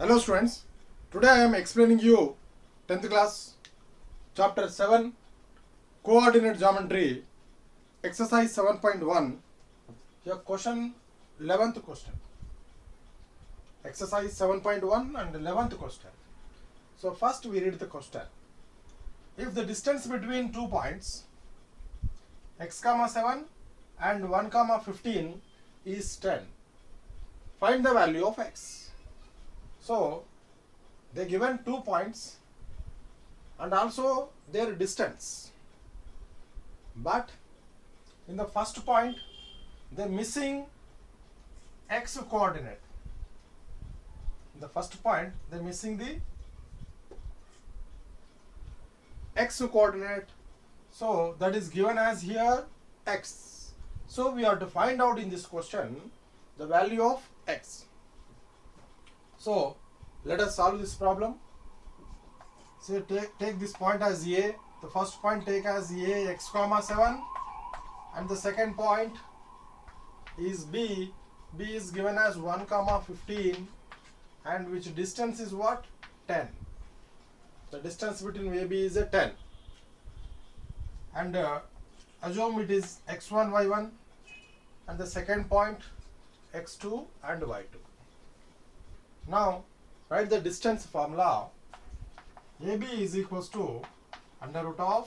Hello students, today I am explaining you 10th class chapter 7 coordinate geometry exercise 7.1 your question 11th question exercise 7.1 and 11th question. So first we read the question. If the distance between 2 points x comma 7 and 1 comma 15 is 10, find the value of x. So they given 2 points and also their distance, but in the first point they are missing x coordinate. In the first point they are missing the x coordinate, so that is given as here x. So we have to find out in this question the value of x. So let us solve this problem. So take this point as a, the first point take as a x comma 7, and the second point is b. B is given as 1 comma 15, and which distance is what? 10. The distance between AB is a 10, and assume it is x1 y1 and the second point x2 and y2. Now write the distance formula. AB is equals to under root of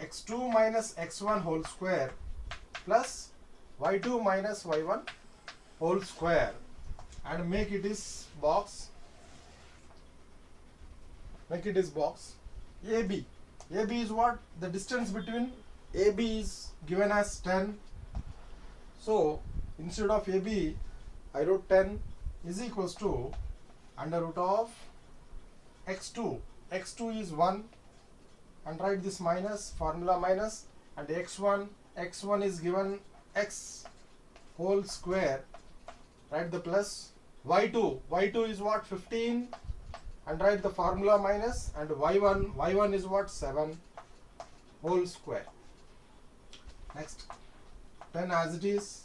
x2 minus x1 whole square plus y2 minus y1 whole square, and make it is box. Make it is box. AB. AB is what? The distance between AB is given as 10. So instead of AB I wrote 10 is equals to under root of x2. x2 is 1, and write this minus, formula minus, and x1 is given x whole square, write the plus. y2 is what? 15, and write the formula minus, and y1 is what? 7 whole square. Next 10 as it is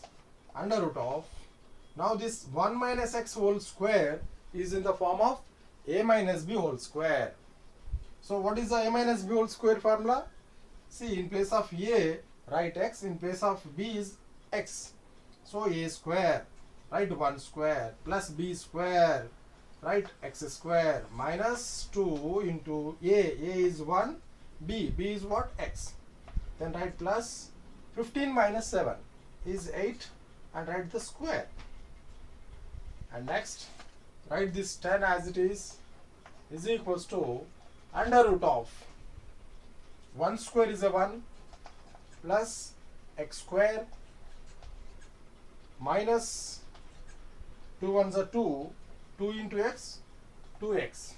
under root of, now this 1 minus x whole square is in the form of a minus b whole square. So what is the a minus b whole square formula? See, in place of a write x, in place of b is x. So a square, write 1 square, plus b square, write x square, minus 2 into a is 1, b is what? X. Then write plus 15 minus 7 is 8, and write the square. And next write this 10 as it is equals to under root of 1 square is a 1 plus x square minus 2 ones are 2, 2 into x, 2x,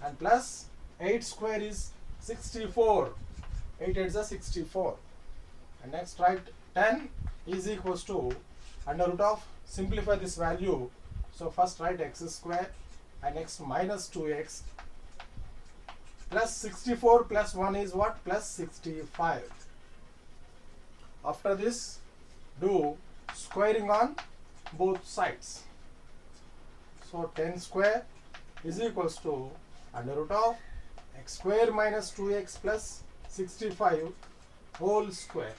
and plus 8 square is 64, 8 8s are 64. And next write 10 is equals to under root of, simplify this value. So first write x square, and next minus 2x plus 64 plus 1 is what? Plus 65. After this do squaring on both sides. So 10 square is equals to under root of x square minus 2x plus 65 whole square.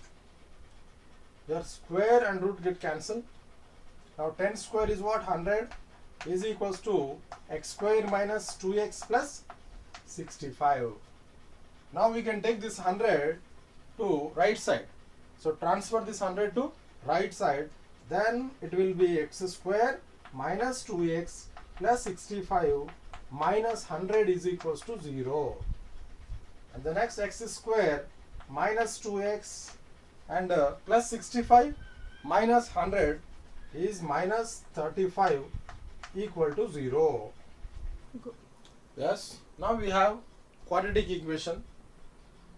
Your square and root get cancelled. Now 10 square is what? 100 is equals to x square minus 2x plus 65. Now we can take this 100 to right side. So transfer this 100 to right side. Then it will be x square minus 2x plus 65 minus 100 is equals to 0. And the next x square minus 2x and plus 65 minus 100 is minus 35 equal to 0. Good. Yes. Now we have quadratic equation.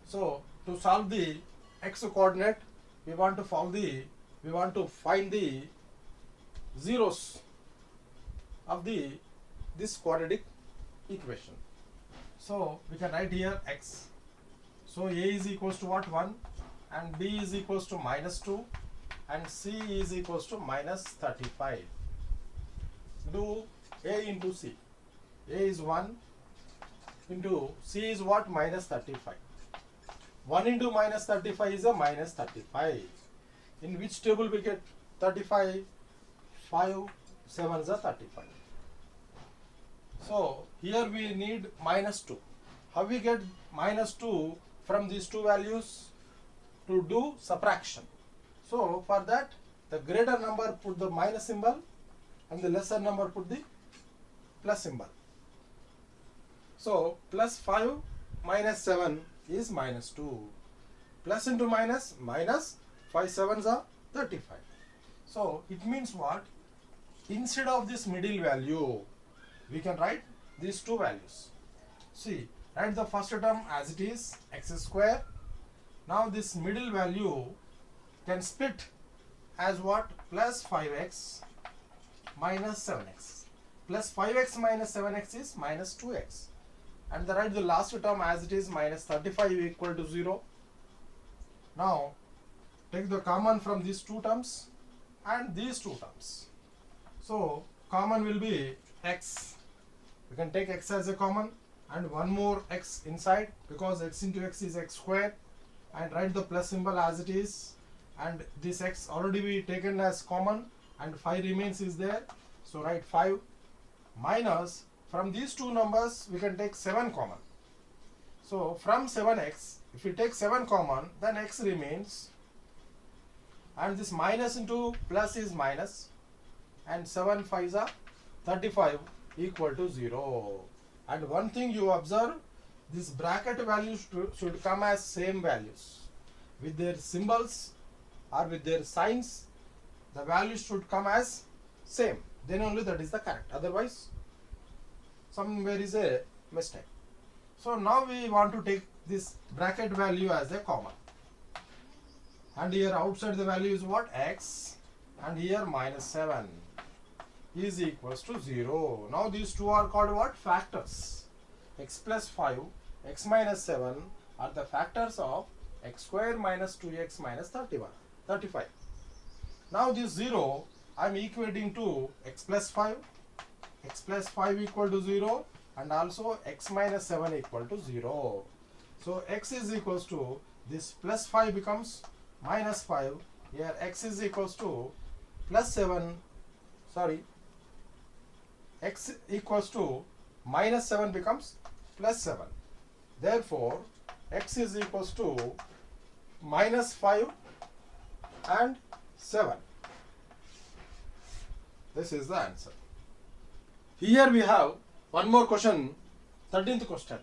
So to solve the x coordinate, we want to find the zeros of this quadratic equation. So we can write here x. So a is equals to what? 1, and b is equals to minus 2, and c is equals to minus 35. Do A into C. A is 1 into C is what? Minus 35. 1 into minus 35 is a minus 35. In which table we get 35? 5 7s are 35. So here we need minus 2. How we get minus 2 from these two values? To do subtraction. So for that, the greater number put the minus symbol and the lesser number put the plus symbol. So plus 5 minus 7 is minus 2. Plus into minus, minus 5 7s are 35. So it means what? Instead of this middle value, we can write these two values. See, write the first term as it is, x square. Now this middle value can split as what? Plus 5x minus 7x. Plus 5x minus 7x is minus 2x. And the write the last term as it is, minus 35 equal to 0. Now take the common from these two terms and these two terms. So common will be x. We can take x as a common and one more x inside, because x into x is x square, and write the plus symbol as it is, and this x already be taken as common and 5 remains is there. So write 5 minus, from these two numbers we can take 7 common. So from 7x, if we take 7 common, then x remains, and this minus into plus is minus, and 7 5s are 35 equal to 0. And one thing you observe, this bracket values should come as same values. With their symbols or with their signs, the values should come as same. Then only that is the correct. Otherwise, somewhere is a mistake. So now we want to take this bracket value as a common. And here outside the value is what? X. And here minus 7 is equals to 0. Now these two are called what? Factors. X plus 5, x minus 7 are the factors of x square minus 2x minus 35. Now this 0 I am equating to x plus 5 equal to 0, and also x minus 7 equal to 0. So x is equals to, this plus 5 becomes minus 5. Here x is equals to plus 7, sorry, x equals to minus 7 becomes plus 7. Therefore, x is equals to minus 5 and 7. This is the answer. Here we have one more question, 13th question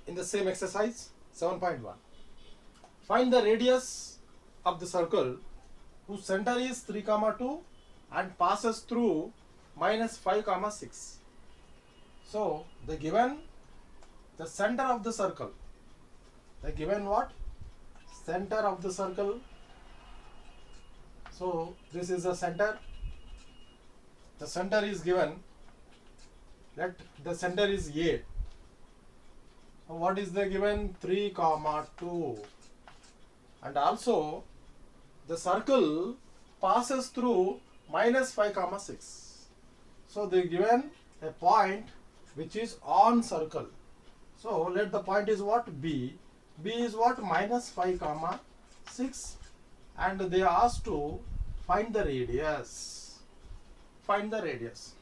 in the same exercise, 7.1. Find the radius of the circle whose center is 3, 2 and passes through minus 5, 6. So the given the center of the circle, the given what? Center of the circle. So this is the center. The center is given. Let the center is A. So what is the given? 3, 2. And also the circle passes through minus 5, 6. So they given a point which is on circle. So let the point is what? B. B is what? Minus 5, 6. And they are asked to find the radius. Find the radius.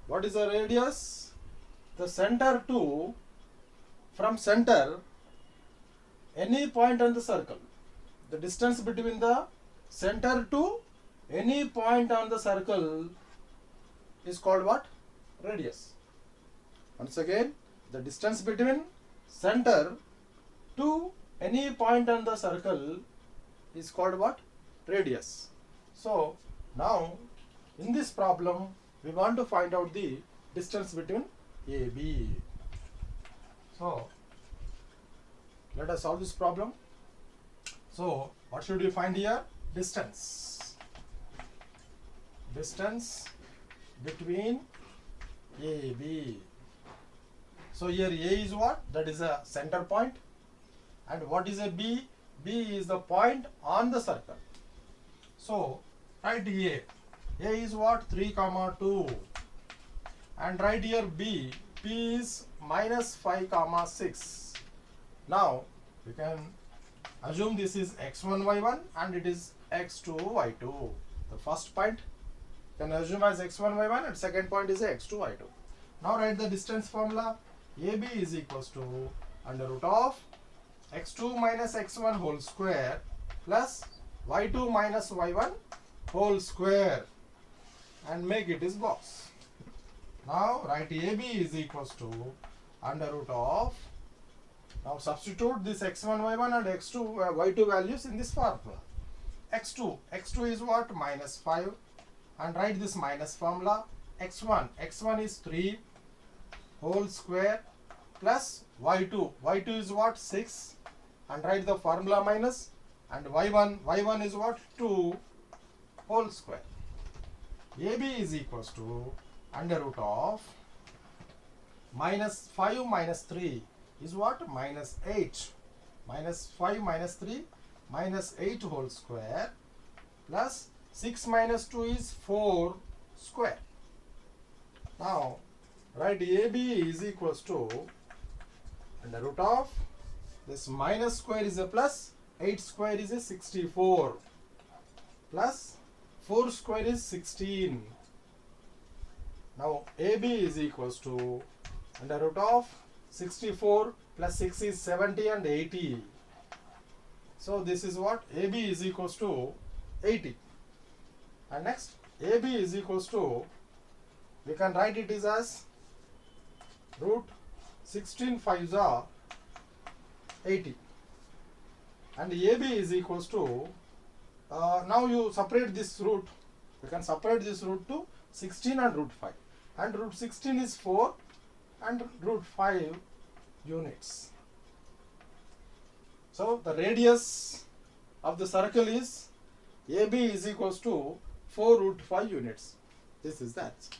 What is the radius? The center to, from center, any point on the circle. The distance between the center to any point on the circle is called what? Radius. Once again, the distance between center to any point on the circle is called what? Radius. So now in this problem we want to find out the distance between AB. So let us solve this problem. So what should we find here? Distance. Distance between AB. So here A is what? That is a center point. And what is a B? B is the point on the circle. So write A. A is what? 3, 2. and write here B. P is minus 5 comma 6. Now we can assume this is x1 y1 and it is x2 y2. The first point can assume as x1 y1 and second point is x2 y2. Now write the distance formula. AB is equals to under root of x2 minus x1 whole square plus y2 minus y1 whole square, and make it is box. Now write AB is equals to under root of, now substitute this x1 y1 and x2 y2 values in this formula. x2 is what? Minus 5, and write this minus formula. x1 is 3 whole square plus y2 is what? 6, and write the formula minus, and y1 is what? 2 whole square. AB is equals to under root of minus 5 minus 3 is what? Minus 8. Minus 5 minus 3 minus 8 whole square plus 6 minus 2 is 4 square. Now write AB is equals to under root of this minus square is a plus, 8 square is a 64 plus 4 square is 16. Now AB is equals to under root of 64 plus 6 is 70 and 80. So this is what? AB is equals to 80. And next AB is equals to, we can write it is as root 16 5s are 80, and AB is equals to, now you separate this root, you can separate this root to 16 and root 5, and root 16 is 4 and root 5 units. So the radius of the circle is AB is equals to 4 root 5 units. This is the answer.